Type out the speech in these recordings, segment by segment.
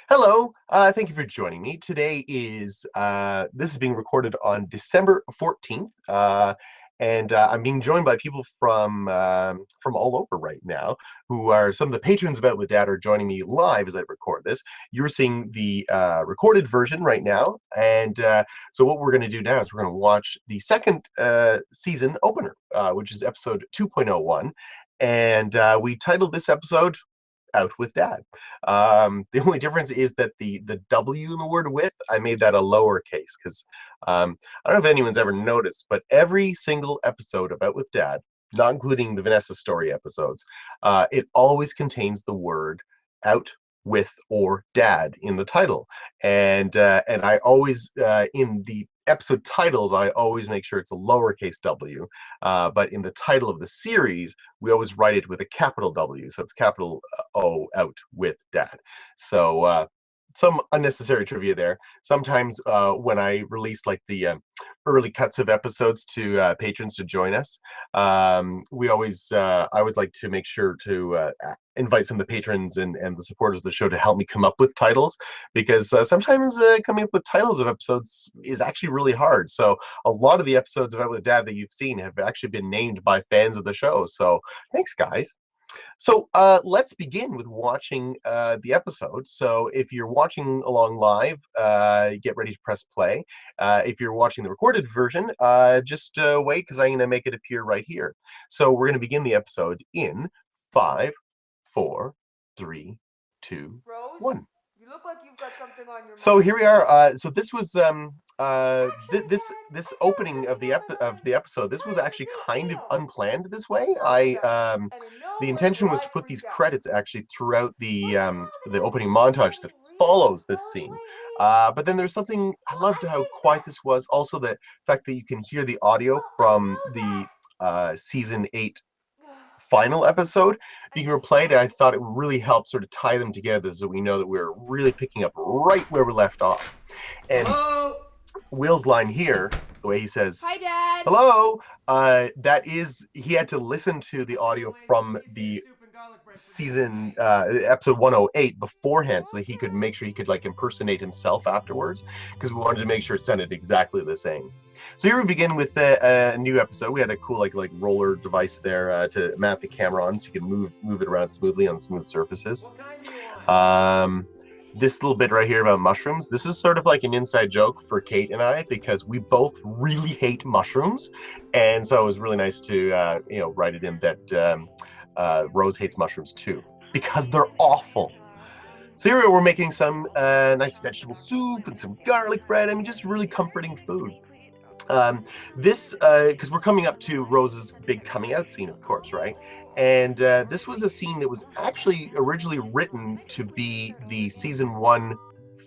Hello, thank you for joining me. Today is this is being recorded on December 14th, and I'm being joined by people from all over right now, who are some of the patrons of Out with Dad are joining me live as I record this. You're seeing the recorded version right now, and so what we're going to do now is we're going to watch the second season opener, which is episode 2.01, and we titled this episode Out with Dad. The only difference is that the W in the word with, I made that a lowercase because I don't know if anyone's ever noticed, but every single episode of Out with Dad, not including the Vanessa story episodes, it always contains the word out with or dad in the title. And I always in the episode titles, I always make sure it's a lowercase w, but in the title of the series we always write it with a capital W, so it's capital O, out with dad. So some unnecessary trivia there. Sometimes when I release like the early cuts of episodes to patrons to join us, we always I always like to make sure to invite some of the patrons and the supporters of the show to help me come up with titles, because sometimes coming up with titles of episodes is actually really hard. So a lot of the episodes of Out with Dad that you've seen have actually been named by fans of the show. So thanks, guys. So let's begin with watching the episode. So if you're watching along live, get ready to press play. If you're watching the recorded version, just wait, because I'm going to make it appear right here. So we're going to begin the episode in 5, 4, 3, 2, Rose, 1. you look like you've got something on your So mind. here we are. So this was this opening of the episode. This was actually kind of unplanned this way. The intention was to put these credits actually throughout the opening montage that follows this scene. But then there's something, I loved how quiet this was. Also, the fact that you can hear the audio from the season 8 final episode being replayed, and I thought it really helped sort of tie them together so we know that we're really picking up right where we left off. And Hello? Will's line here, the way he says, Hi, Dad. hello, that is, he had to listen to the audio from the season episode 108 beforehand so that he could make sure he could like impersonate himself afterwards, because we wanted to make sure it sounded exactly the same. So here we begin with a new episode. We had a cool like roller device there to mount the camera on, so you can move it around smoothly on smooth surfaces. This little bit right here about mushrooms, this is sort of like an inside joke for Kate and I, because we both really hate mushrooms, and so it was really nice to write it in that Rose hates mushrooms too, because they're awful. So here we're making some nice vegetable soup and some garlic bread. I mean, just really comforting food. This, because we're coming up to Rose's big coming out scene, of course, right? And this was a scene that was actually originally written to be the season 1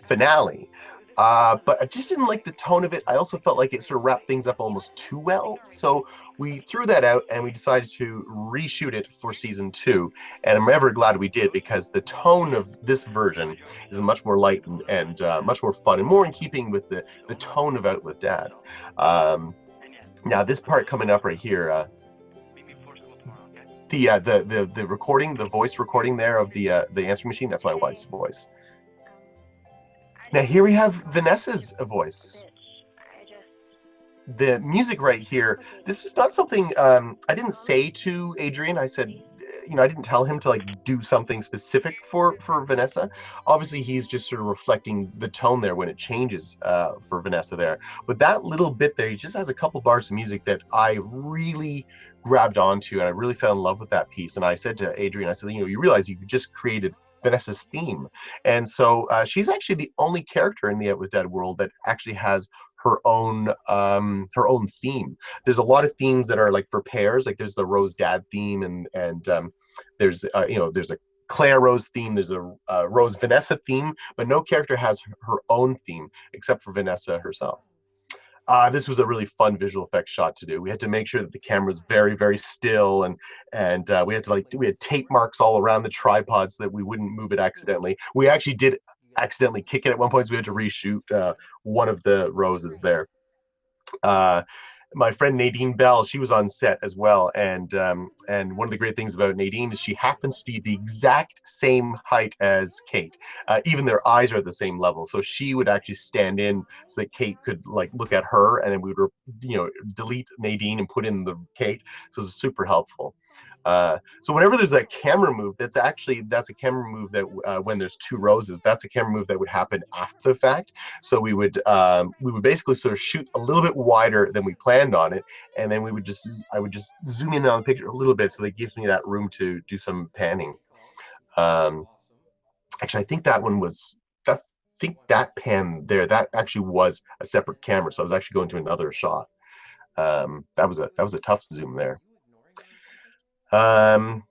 finale. But I just didn't like the tone of it. I also felt like it sort of wrapped things up almost too well. So we threw that out and we decided to reshoot it for season 2. And I'm ever glad we did, because the tone of this version is much more light and much more fun and more in keeping with the tone of Out with Dad. Now this part coming up right here, the recording, the voice recording there of the answering machine, that's my wife's voice. Now here we have Vanessa's voice. The music right here, this is not something I didn't say to Adrian. I said, I didn't tell him to like do something specific for Vanessa. Obviously he's just sort of reflecting the tone there when it changes for Vanessa there. But that little bit there, he just has a couple bars of music that I really grabbed onto, and I really fell in love with that piece. And I said to Adrian, I said, you realize you've just created Vanessa's theme. And so she's actually the only character in the Out with Dad world that actually has her own theme. There's a lot of themes that are like for pairs, like there's the Rose Dad theme, and there's there's a Claire Rose theme, there's a Rose Vanessa theme, but no character has her own theme except for Vanessa herself. This was a really fun visual effects shot to do. We had to make sure that the camera was very, very still, and we had tape marks all around the tripod so that we wouldn't move it accidentally. We actually did accidentally kick it at one point, so we had to reshoot one of the roses there. my friend Nadine Bell, she was on set as well, and one of the great things about Nadine is she happens to be the exact same height as Kate. Even their eyes are at the same level, so she would actually stand in so that Kate could like look at her, and then we would delete Nadine and put in the Kate. So it was super helpful. So whenever there's a camera move, that's a camera move that when there's two roses, that's a camera move that would happen after the fact. So we would basically sort of shoot a little bit wider than we planned on it, and then I would just zoom in on the picture a little bit so that it gives me that room to do some panning. Um, Actually, I think that one was that. I think that pan there that actually was a separate camera, so I was actually going to another shot. That was a tough zoom there. Um,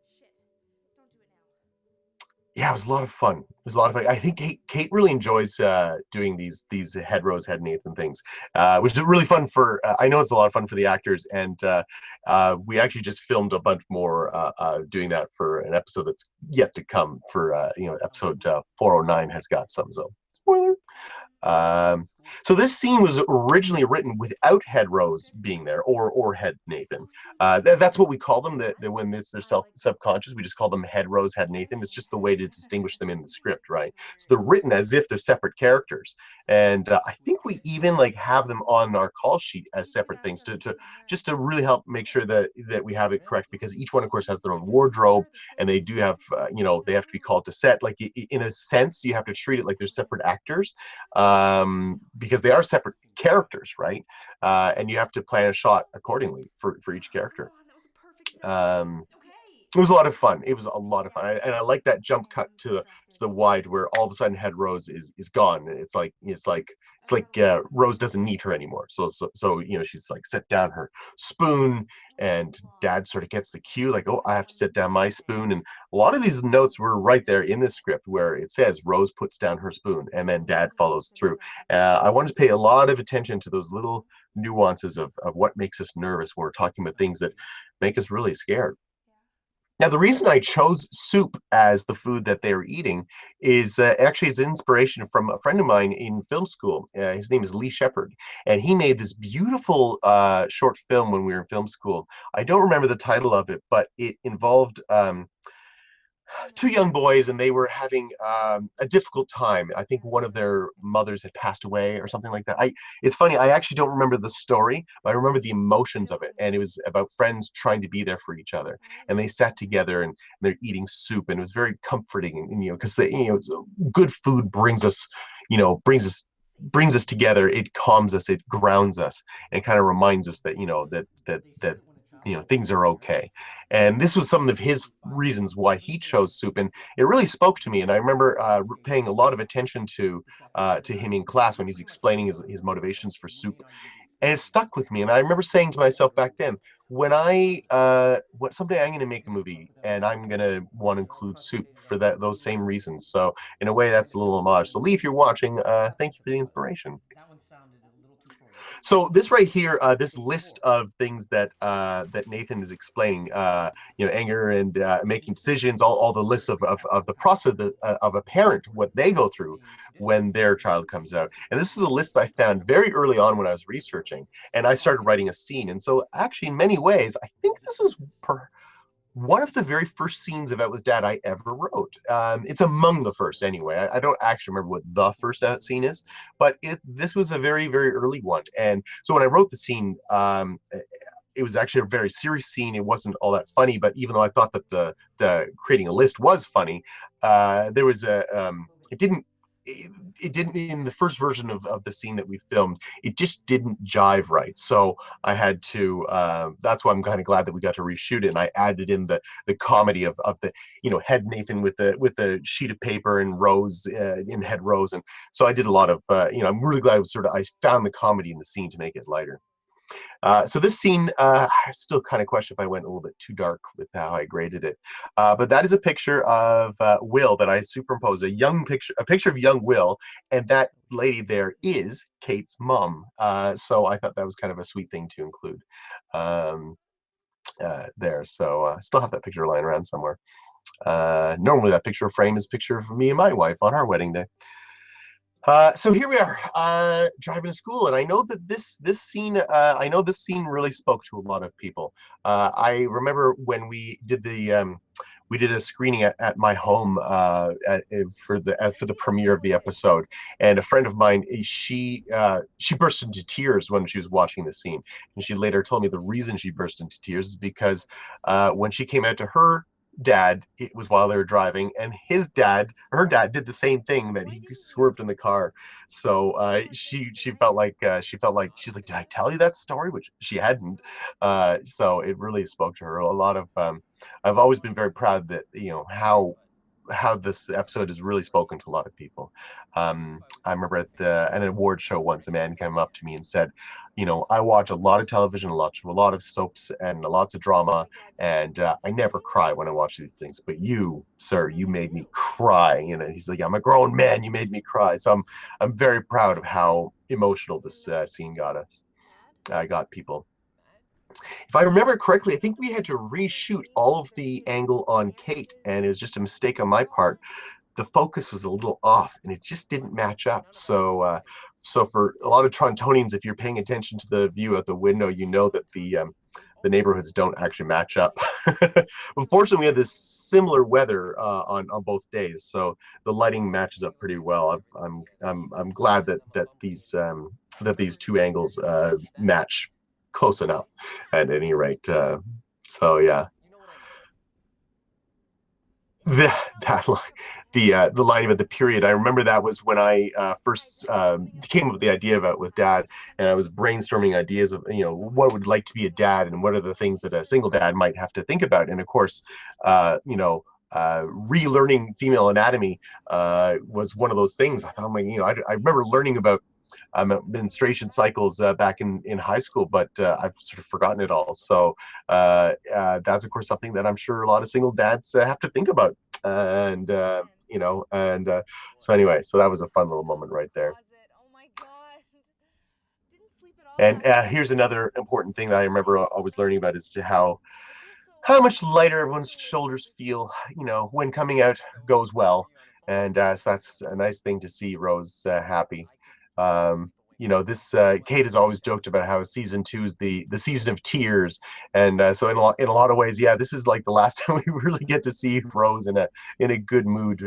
yeah, it was a lot of fun. It was a lot of fun. I think Kate really enjoys doing these head Rose, head Nathan things, which is really fun for. I know it's a lot of fun for the actors, and we actually just filmed a bunch more doing that for an episode that's yet to come. For episode 409 has got some. So spoiler. Um, so this scene was originally written without Head Rose being there, or Head Nathan. That's what we call them. That when it's their subconscious, we just call them Head Rose, Head Nathan. It's just the way to distinguish them in the script, right? So they're written as if they're separate characters, and I think we even like have them on our call sheet as separate things to just to really help make sure that we have it correct, because each one, of course, has their own wardrobe, and they do have they have to be called to set. Like in a sense, you have to treat it like they're separate actors, because they are separate characters, right? And you have to plan a shot accordingly for each character. Um, it was a lot of fun. It was a lot of fun, and I like that jump cut to the wide where all of a sudden Head Rose is gone. And it's like Rose doesn't need her anymore. So she's like set down her spoon, and Dad sort of gets the cue like, oh, I have to set down my spoon. And a lot of these notes were right there in the script where it says Rose puts down her spoon, and then Dad follows through. I wanted to pay a lot of attention to those little nuances of what makes us nervous when we're talking about things that make us really scared. Now, the reason I chose soup as the food that they were eating is actually it's inspiration from a friend of mine in film school. His name is Lee Shepard, and he made this beautiful short film when we were in film school. I don't remember the title of it, but it involved two young boys, and they were having a difficult time. I think one of their mothers had passed away or something like that. It's funny, I actually don't remember the story, but I remember the emotions of it. And it was about friends trying to be there for each other. And they sat together, and they're eating soup, and it was very comforting. And because good food brings us together. It calms us, it grounds us, and kind of reminds us that things are okay. And this was some of his reasons why he chose soup, and it really spoke to me. And I remember paying a lot of attention to him in class when he's explaining his motivations for soup, and it stuck with me. And I remember saying to myself back then, when someday I'm going to make a movie, and I'm going to want to include soup for those same reasons. So in a way, that's a little homage. So Lee, if you're watching, thank you for the inspiration. So this right here, this list of things that Nathan is explaining, anger and making decisions, all the lists of the process of a parent, what they go through when their child comes out. And this is a list I found very early on when I was researching, and I started writing a scene. And so actually, in many ways, I think this is one of the very first scenes of Out with Dad I ever wrote. It's among the first anyway. I don't actually remember what the first scene is, but this was a very, very early one. And so when I wrote the scene, it was actually a very serious scene. It wasn't all that funny, but even though I thought that the creating a list was funny, there was it didn't, in the first version of the scene that we filmed, it just didn't jive right. So I had to that's why I'm kind of glad that we got to reshoot it, and I added in the comedy of the Head Nathan with the sheet of paper and Rose in Head Rose. And so I did a lot of I'm really glad I found the comedy in the scene to make it lighter. So this scene, I still kind of question if I went a little bit too dark with how I graded it. But that is a picture of Will that I superimposed, a picture of young Will, and that lady there is Kate's mom. So I thought that was kind of a sweet thing to include um, there. So I still have that picture lying around somewhere. Normally that picture frame is a picture of me and my wife on our wedding day. So here we are, driving to school, and I know that this scene, I know this scene really spoke to a lot of people. I remember when we did a screening at my home for the premiere of the episode, and a friend of mine, she burst into tears when she was watching the scene, and she later told me the reason she burst into tears is because when she came out to her dad, it was while they were driving, and her dad did the same thing, that he swerved in the car. So she felt like she's like, did I tell you that story, which she hadn't. So it really spoke to her a lot. Of I've always been very proud that, how this episode has really spoken to a lot of people. I remember at an award show once, a man came up to me and said, I watch a lot of television, a lot of soaps, and lots of drama, and I never cry when I watch these things. But you, sir, you made me cry. He's like, I'm a grown man. You made me cry. So I'm very proud of how emotional this scene got us. Got people. If I remember correctly, I think we had to reshoot all of the angle on Kate, and it was just a mistake on my part. The focus was a little off, and it just didn't match up. So for a lot of Torontonians, if you're paying attention to the view out the window, you know that the neighborhoods don't actually match up. Unfortunately, we had this similar weather on both days, so the lighting matches up pretty well. I'm glad that these two angles match close enough at any rate. So yeah, the, that line, the line about the period. I remember that was when I first came up with the idea about with dad, and I was brainstorming ideas of, what would like to be a dad, and what are the things that a single dad might have to think about. And of course, relearning female anatomy was one of those things. I thought, like, I remember learning about menstruation cycles back in high school, but I've sort of forgotten it all. So that's of course something that I'm sure a lot of single dads have to think about. And so anyway, so that was a fun little moment right there. And here's another important thing that I remember always learning about, is to how much lighter everyone's shoulders feel, when coming out goes well. And so that's a nice thing to see Rose happy. This Kate has always joked about how season two is the season of tears, and so in a lot of ways, yeah, this is like the last time we really get to see Rose in a good mood.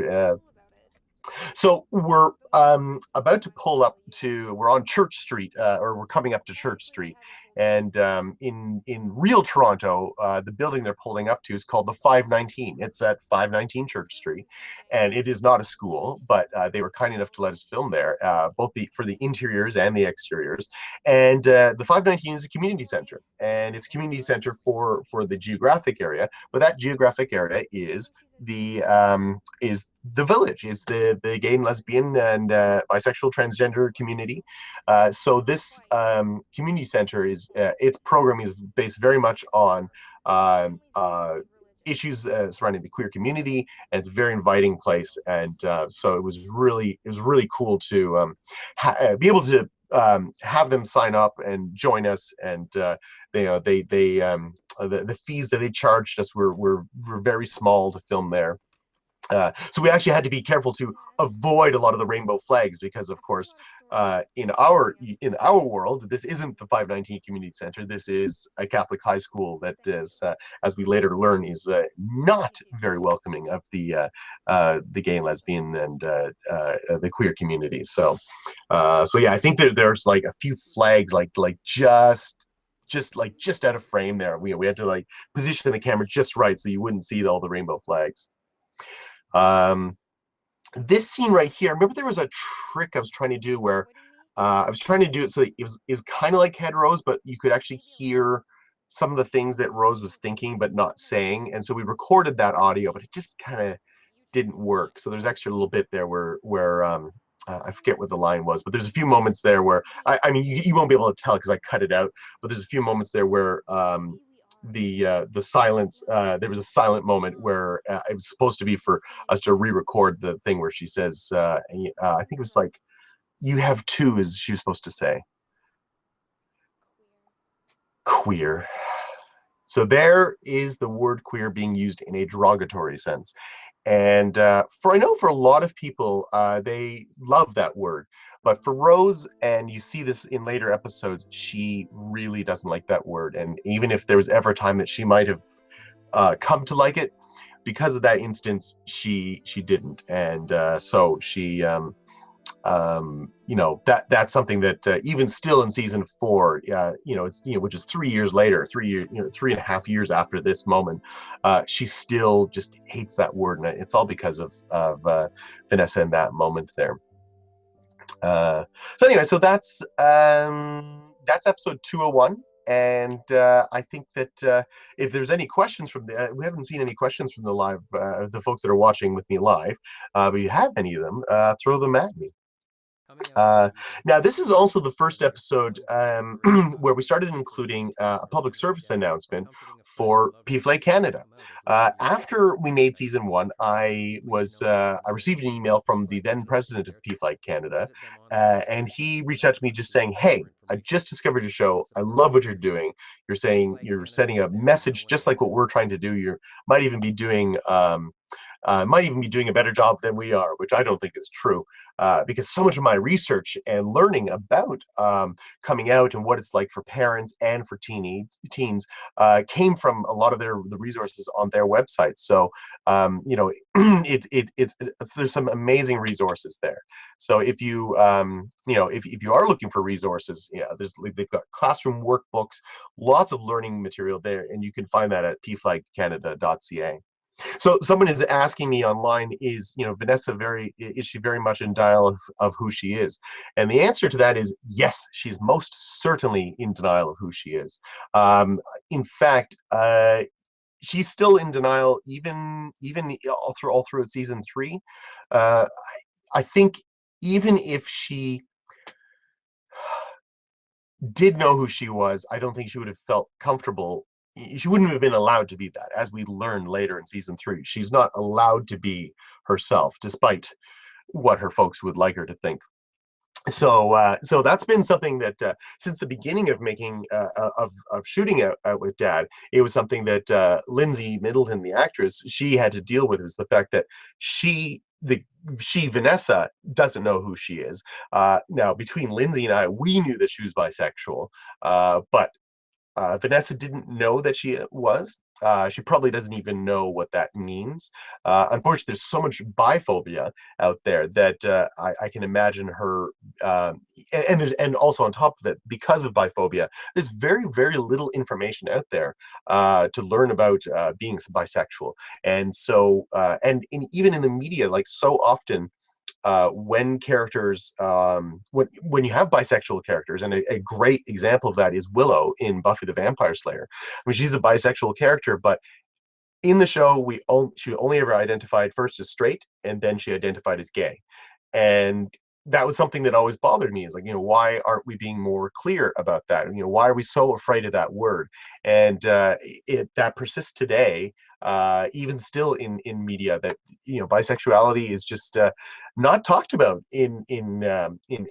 So we're about to pull up to, we're on Church Street, or we're coming up to Church Street. And in real Toronto, the building they're pulling up to is called the 519. It's at 519 Church Street, and it is not a school, but they were kind enough to let us film there, both for the interiors and the exteriors. And the 519 is a community center, and it's a community center for the geographic area, but that geographic area is the village, is the gay and lesbian and bisexual transgender community. So this community center its programming is based very much on issues surrounding the queer community, and it's a very inviting place. And so it was really cool to be able to have them sign up and join us. And the fees that they charged us were very small to film there. So we actually had to be careful to avoid a lot of the rainbow flags, because, of course, in our world, this isn't the 519 Community Center. This is a Catholic high school that is, as we later learn, is not very welcoming of the gay and lesbian and the queer community. So yeah, I think that there's like a few flags, like just out of frame there. We had to like position the camera just right so you wouldn't see all the rainbow flags. Um, this scene right here, I remember there was a trick I was trying to do where I was trying to do it so that it was kind of like Head Rose, but you could actually hear some of the things that Rose was thinking but not saying. And so we recorded that audio, but it just kind of didn't work. So there's extra little bit there where I forget what the line was, but there's a few moments there where I mean you won't be able to tell because I cut it out, but there's a few moments there where the silence, there was a silent moment where it was supposed to be for us to re-record the thing where she says, I think it was like, you have two, as she was supposed to say. Queer. So there is the word queer being used in a derogatory sense. And for I know for a lot of people, they love that word. But for Rose, and you see this in later episodes, she really doesn't like that word. And even if there was ever a time that she might have come to like it, because of that instance, she didn't. And so she that's something that even still in season 4, it's which is 3 years later, 3 years, 3.5 years after this moment, she still just hates that word, and it's all because of Vanessa in that moment there. So anyway, so that's episode 201. And I think that if there's any questions from we haven't seen any questions from the folks that are watching with me live, but if you have any of them, throw them at me. Now, this is also the first episode where we started including a public service announcement for PFLAG Canada. After we made season 1, I received an email from the then president of PFLAG Canada, and he reached out to me just saying, "Hey, I just discovered your show. I love what you're doing. You're sending a message just like what we're trying to do. You might even be doing." Might even be doing a better job than we are, which I don't think is true, because so much of my research and learning about coming out and what it's like for parents and for teens came from a lot of the resources on their website. So there's some amazing resources there. So if you if you are looking for resources, they've got classroom workbooks, lots of learning material there, and you can find that at pflagcanada.ca. So someone is asking me online, is Vanessa is she very much in denial of who she is? And the answer to that is yes, she's most certainly in denial of who she is. In fact, she's still in denial even all throughout season 3. I think even if she did know who she was, I don't think she would have felt comfortable. She wouldn't have been allowed to be that, as we learn later in season 3. She's not allowed to be herself, despite what her folks would like her to think. So that's been something that since the beginning of making of shooting out with Dad, it was something that Lindsay Middleton, the actress, she had to deal with, was the fact that Vanessa doesn't know who she is. Now, between Lindsay and I, we knew that she was bisexual, but Vanessa didn't know that she was. She probably doesn't even know what that means. Unfortunately, there's so much biphobia out there that I can imagine her, and also on top of it, because of biphobia, there's very, very little information out there to learn about being bisexual. And so, even in the media, like so often, when characters when you have bisexual characters, and a great example of that is Willow in Buffy the Vampire Slayer. I mean, she's a bisexual character, but in the show she only ever identified first as straight, and then she identified as gay. And that was something that always bothered me, is like, why aren't we being more clear about that? Why are we so afraid of that word? And that persists today, even still in media, that bisexuality is just not talked about in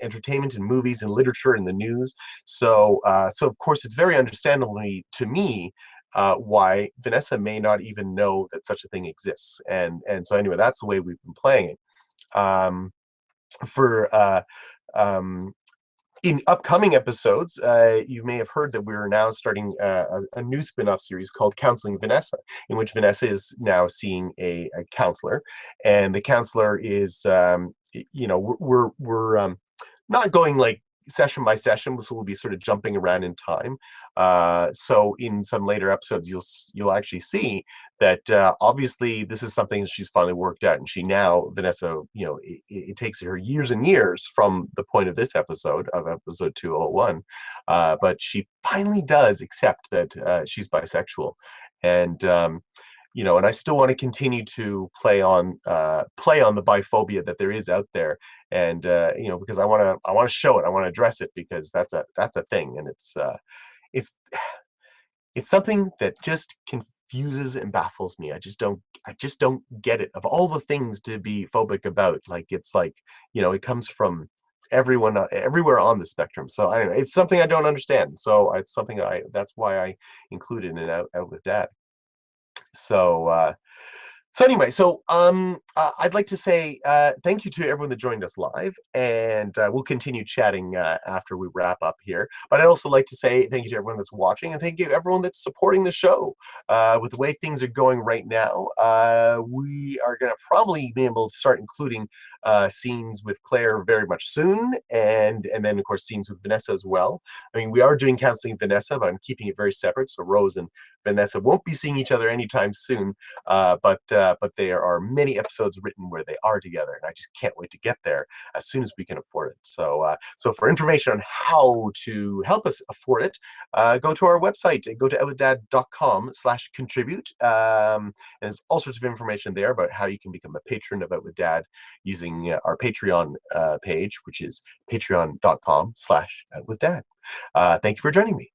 entertainment and movies and literature and the news. So of course it's very understandably to me why Vanessa may not even know that such a thing exists. And so anyway, that's the way we've been playing it. For in upcoming episodes, you may have heard that we're now starting a new spin-off series called Counseling Vanessa, in which Vanessa is now seeing a counselor, and the counselor is, we're not going like session by session, so we'll be sort of jumping around in time. So in some later episodes, you'll actually see that obviously this is something that she's finally worked out, and Vanessa, it takes her years and years from the point of this episode, of episode 201, but she finally does accept that she's bisexual. And and I still want to continue to play on the biphobia that there is out there, and because I want to show it, I want to address it, because that's a thing, and it's something that just confuses and baffles me. I just don't get it. Of all the things to be phobic about, it's like, it comes from everyone, everywhere on the spectrum. So I don't know, it's something I don't understand. So it's something that's why I included in Out with Dad. So So anyway, I'd like to say thank you to everyone that joined us live, and we'll continue chatting after we wrap up here. But I'd also like to say thank you to everyone that's watching, and thank you to everyone that's supporting the show. With the way things are going right now, we are going to probably be able to start including scenes with Claire very much soon, and then of course scenes with Vanessa as well. I mean, we are doing counseling Vanessa, but I'm keeping it very separate. So Rose and Vanessa won't be seeing each other anytime soon. But there are many episodes written where they are together, and I just can't wait to get there as soon as we can afford it. So for information on how to help us afford it, go to our website. Go to outwithdad.com/contribute. And there's all sorts of information there about how you can become a patron of Out with Dad using our Patreon page, which is patreon.com/outwithdad. Thank you for joining me.